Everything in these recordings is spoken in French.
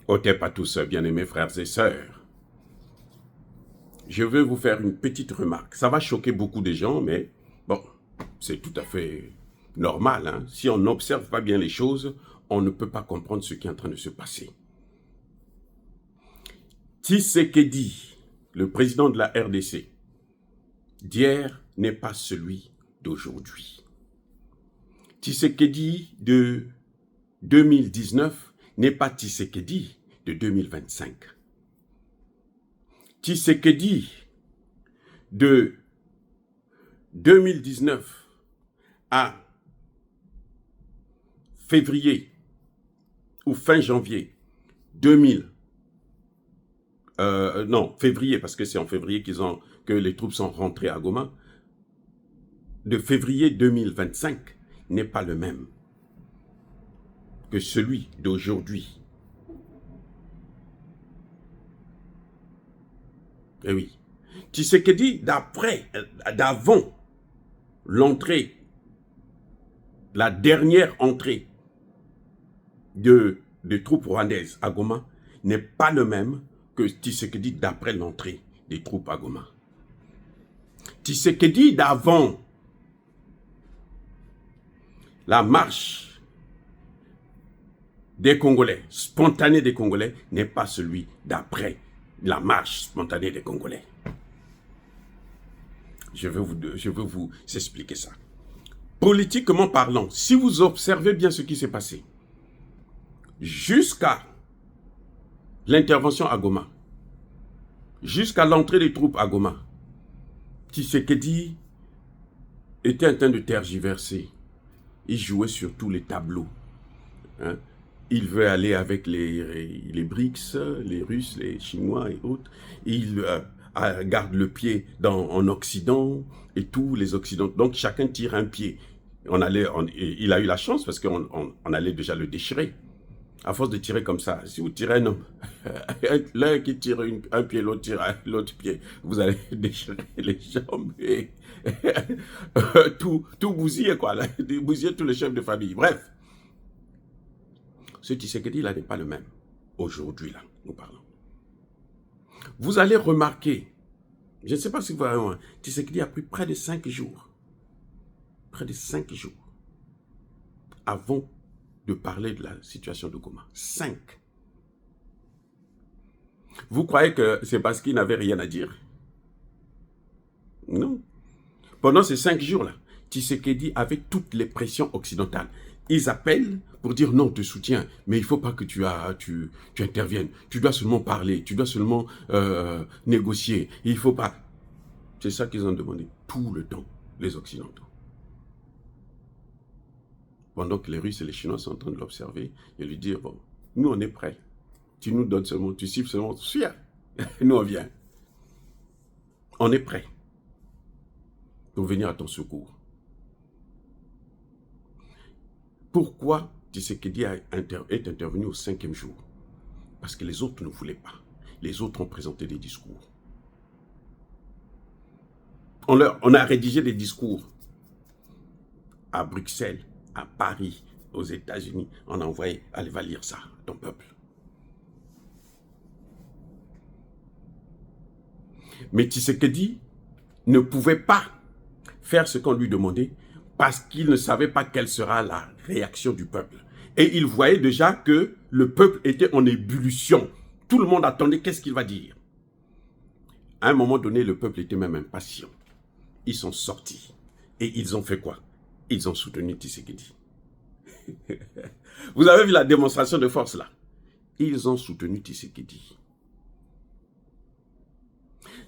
Otep à tous, bien-aimés frères et sœurs. Je vais vous faire une petite remarque. Ça va choquer beaucoup de gens, mais bon, c'est tout à fait normal. Hein? Si on n'observe pas bien les choses, on ne peut pas comprendre ce qui est en train de se passer. Tshisekedi, le président de la RDC, d'hier n'est pas celui d'aujourd'hui. Tshisekedi de 2019 n'est pas Tshisekedi de 2025. Tshisekedi de 2019 à février ou fin janvier 2000, non, février, parce que c'est en février que les troupes sont rentrées à Goma, de février 2025 n'est pas le même que celui d'aujourd'hui. Eh oui. Tshisekedi, d'avant l'entrée, la dernière entrée des troupes rwandaises à Goma n'est pas le même que Tshisekedi d'après l'entrée des troupes à Goma. Tshisekedi d'avant la marche des Congolais, spontanée des Congolais, n'est pas celui d'après la marche spontanée des Congolais. Je veux vous expliquer ça. Politiquement parlant, si vous observez bien ce qui s'est passé, jusqu'à l'intervention à Goma, jusqu'à l'entrée des troupes à Goma, Tshisekedi était en train de tergiverser. Il jouait sur tous les tableaux. Hein? Il veut aller avec les BRICS, les Russes, les Chinois et autres. Il garde le pied en Occident et tous les Occidentaux. Donc chacun tire un pied. Il a eu la chance parce qu'on allait déjà le déchirer. À force de tirer comme ça, si vous tirez un homme, l'un qui tire un pied, l'autre tire l'autre pied, vous allez déchirer les jambes et tout bousiller, quoi. Bousiller tous les chefs de famille. Bref. Ce Tshisekedi là n'est pas le même. Aujourd'hui, là, nous parlons. Vous allez remarquer, je ne sais pas si vous voyez, Tshisekedi a pris près de 5 jours. Près de 5 jours. Avant de parler de la situation de Goma. 5. Vous croyez que c'est parce qu'il n'avait rien à dire? Non. Pendant ces 5 jours-là, Tshisekedi avait toutes les pressions occidentales. Ils appellent pour dire non, te soutiens, mais il ne faut pas que tu interviennes. Tu dois seulement parler, tu dois seulement négocier. Il ne faut pas. C'est ça qu'ils ont demandé tout le temps, les Occidentaux. Pendant que les Russes et les Chinois sont en train de l'observer et lui dire, bon, nous on est prêts. Tu nous donnes seulement, tu cibles seulement, nous on vient. On est prêts pour venir à ton secours. Pourquoi Tshisekedi est intervenu au 5e jour? Parce que les autres ne voulaient pas. Les autres ont présenté des discours. On a rédigé des discours à Bruxelles, à Paris, aux États-Unis. On a envoyé, allez, va lire ça, ton peuple. Mais Tshisekedi ne pouvait pas faire ce qu'on lui demandait parce qu'il ne savait pas quelle sera la réaction du peuple. Et il voyait déjà que le peuple était en ébullition. Tout le monde attendait qu'est-ce qu'il va dire. À un moment donné, le peuple était même impatient. Ils sont sortis. Et ils ont fait quoi? Ils ont soutenu Tshisekedi. Vous avez vu la démonstration de force là? Ils ont soutenu Tshisekedi.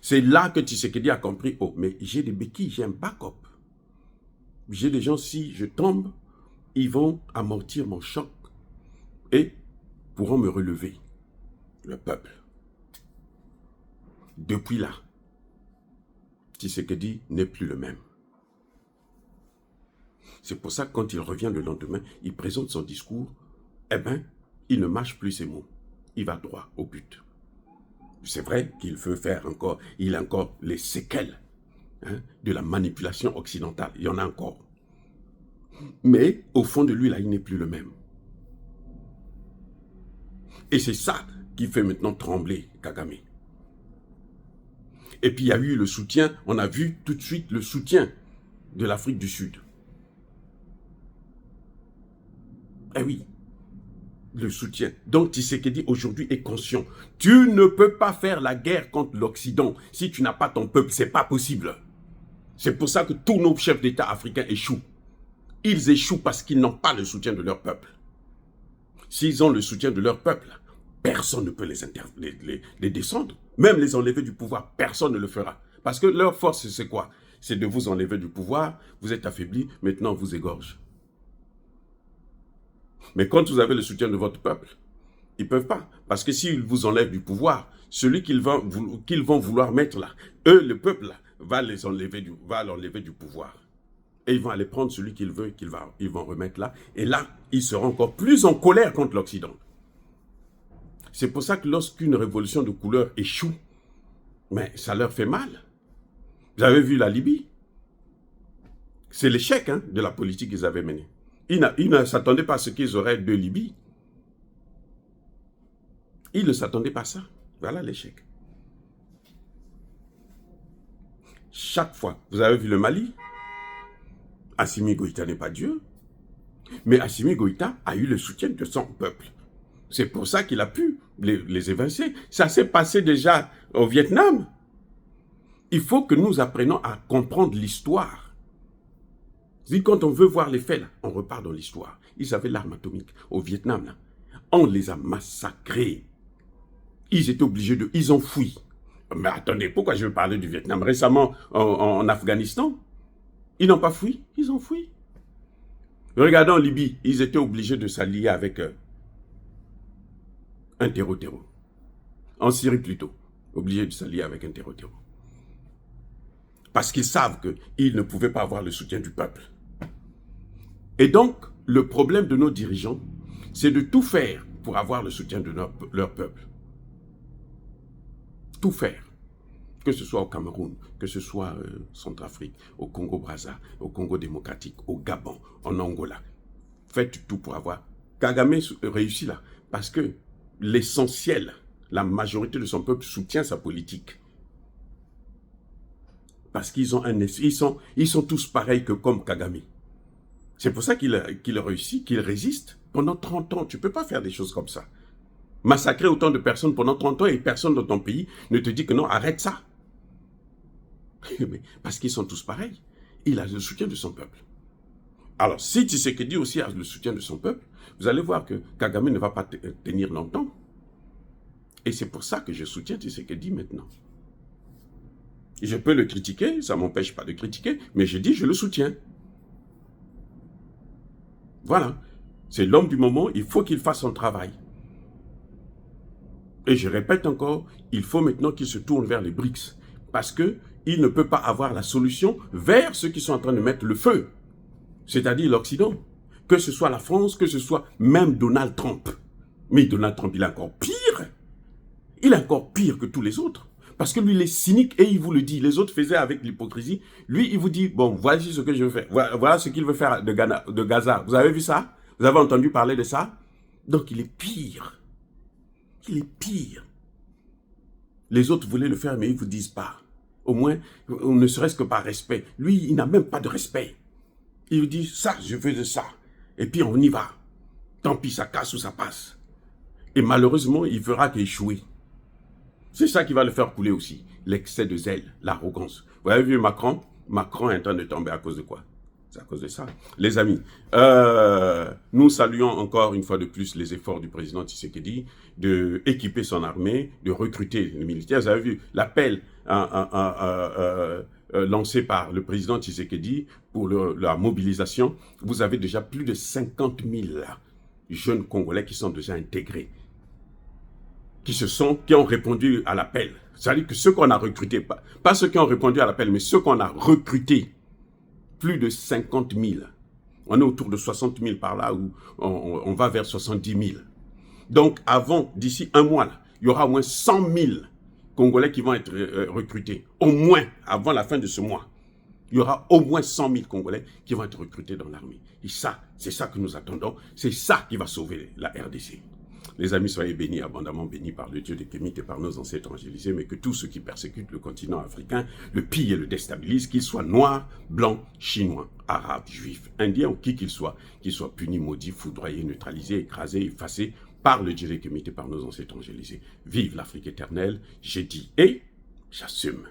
C'est là que Tshisekedi a compris, oh, mais j'ai des béquilles, j'ai un backup. J'ai des gens, si je tombe, ils vont amortir mon choc et pourront me relever. Le peuple. Depuis là, Tshisekedi n'est plus le même. C'est pour ça que quand il revient le lendemain, il présente son discours, eh bien, il ne mâche plus ses mots. Il va droit au but. C'est vrai qu'il veut faire encore, il a encore les séquelles de la manipulation occidentale. Il y en a encore. Mais au fond de lui, là, il n'est plus le même. Et c'est ça qui fait maintenant trembler Kagame. Et puis il y a eu le soutien, on a vu tout de suite le soutien de l'Afrique du Sud. Eh oui, le soutien. Donc Tshisekedi aujourd'hui est conscient. Tu ne peux pas faire la guerre contre l'Occident si tu n'as pas ton peuple, c'est pas possible. C'est pour ça que tous nos chefs d'État africains échouent. Ils échouent parce qu'ils n'ont pas le soutien de leur peuple. S'ils ont le soutien de leur peuple, personne ne peut les descendre. Même les enlever du pouvoir, personne ne le fera. Parce que leur force, c'est quoi? C'est de vous enlever du pouvoir, vous êtes affaiblis, maintenant on vous égorge. Mais quand vous avez le soutien de votre peuple, ils ne peuvent pas. Parce que s'ils vous enlèvent du pouvoir, celui qu'ils vont vouloir mettre là, eux, le peuple là, va l'enlever du pouvoir. Et ils vont aller prendre celui qu'ils veulent, ils vont remettre là. Et là, ils seront encore plus en colère contre l'Occident. C'est pour ça que lorsqu'une révolution de couleur échoue, mais ça leur fait mal. Vous avez vu la Libye? C'est l'échec de la politique qu'ils avaient menée. Ils ne s'attendaient pas à ce qu'ils auraient deux Libyes. Ils ne s'attendaient pas à ça. Voilà l'échec. Chaque fois, vous avez vu le Mali? Assimi Goïta n'est pas Dieu. Mais Assimi Goïta a eu le soutien de son peuple. C'est pour ça qu'il a pu les évincer. Ça s'est passé déjà au Vietnam. Il faut que nous apprenions à comprendre l'histoire. Quand on veut voir les faits, là, on repart dans l'histoire. Ils avaient l'arme atomique au Vietnam. Là. On les a massacrés. Ils étaient obligés de... Ils ont fui. Mais attendez, pourquoi je veux parler du Vietnam? Récemment, en Afghanistan, ils n'ont pas fui. Ils ont fui. Regardez en Libye, ils étaient obligés de s'allier avec un terreau-terreau. En Syrie plutôt, obligés de s'allier avec un terreau-terreau. Parce qu'ils savent qu'ils ne pouvaient pas avoir le soutien du peuple. Et donc, le problème de nos dirigeants, c'est de tout faire pour avoir le soutien de leur peuple. Tout faire. Que ce soit au Cameroun, que ce soit en Centrafrique, au Congo-Brazza, au Congo démocratique, au Gabon, en Angola. Faites tout pour avoir. Kagame réussit là. Parce que l'essentiel, la majorité de son peuple soutient sa politique. Parce qu'ils ont ils sont tous pareils que comme Kagame. C'est pour ça qu'il réussit, qu'il résiste. Pendant 30 ans, tu ne peux pas faire des choses comme ça. Massacrer autant de personnes pendant 30 ans et personne dans ton pays ne te dit que non, arrête ça. Parce qu'ils sont tous pareils. Il a le soutien de son peuple. Alors, si Tshisekedi aussi a le soutien de son peuple, vous allez voir que Kagame ne va pas tenir longtemps. Et c'est pour ça que je soutiens Tshisekedi maintenant. Je peux le critiquer, ça ne m'empêche pas de critiquer, mais je dis je le soutiens. Voilà. C'est l'homme du moment, il faut qu'il fasse son travail. Et je répète encore, il faut maintenant qu'il se tourne vers les BRICS. Parce qu'il ne peut pas avoir la solution vers ceux qui sont en train de mettre le feu. C'est-à-dire l'Occident. Que ce soit la France, que ce soit même Donald Trump. Mais Donald Trump, il est encore pire. Il est encore pire que tous les autres. Parce que lui, il est cynique et il vous le dit. Les autres faisaient avec l'hypocrisie. Lui, il vous dit, bon, voici ce que je veux faire. Voilà ce qu'il veut faire de Gaza. Vous avez vu ça? Vous avez entendu parler de ça? Donc, il est pire. Il est pire. Les autres voulaient le faire, mais ils ne vous disent pas. Au moins, ne serait-ce que par respect. Lui, il n'a même pas de respect. Il vous dit, ça, je veux de ça. Et puis, on y va. Tant pis, ça casse ou ça passe. Et malheureusement, il fera qu'échouer. C'est ça qui va le faire couler aussi. L'excès de zèle, l'arrogance. Vous avez vu Macron? Macron est en train de tomber à cause de quoi? C'est à cause de ça. Les amis, nous saluons encore une fois de plus les efforts du président Tshisekedi d'équiper son armée, de recruter les militaires. Vous avez vu l'appel lancé par le président Tshisekedi pour la mobilisation. Vous avez déjà plus de 50 000 jeunes Congolais qui sont déjà intégrés. Qui ont répondu à l'appel. C'est-à-dire que ceux qu'on a recrutés, pas ceux qui ont répondu à l'appel, mais ceux qu'on a recrutés, plus de 50 000. On est autour de 60 000 par là, où on va vers 70 000. Donc, d'ici un mois, là, il y aura au moins 100 000 Congolais qui vont être recrutés. Au moins, avant la fin de ce mois. Il y aura au moins 100 000 Congolais qui vont être recrutés dans l'armée. Et ça, c'est ça que nous attendons. C'est ça qui va sauver la RDC. Les amis, soyez bénis, abondamment bénis par le Dieu des Kémites et par nos ancêtres évangélisés, mais que tous ceux qui persécutent le continent africain le pillent et le déstabilisent, qu'ils soient noirs, blancs, chinois, arabes, juifs, indiens ou qui qu'ils soient punis, maudits, foudroyés, neutralisés, écrasés, effacés par le Dieu des Kémites et par nos ancêtres évangélisés. Vive l'Afrique éternelle, j'ai dit et j'assume.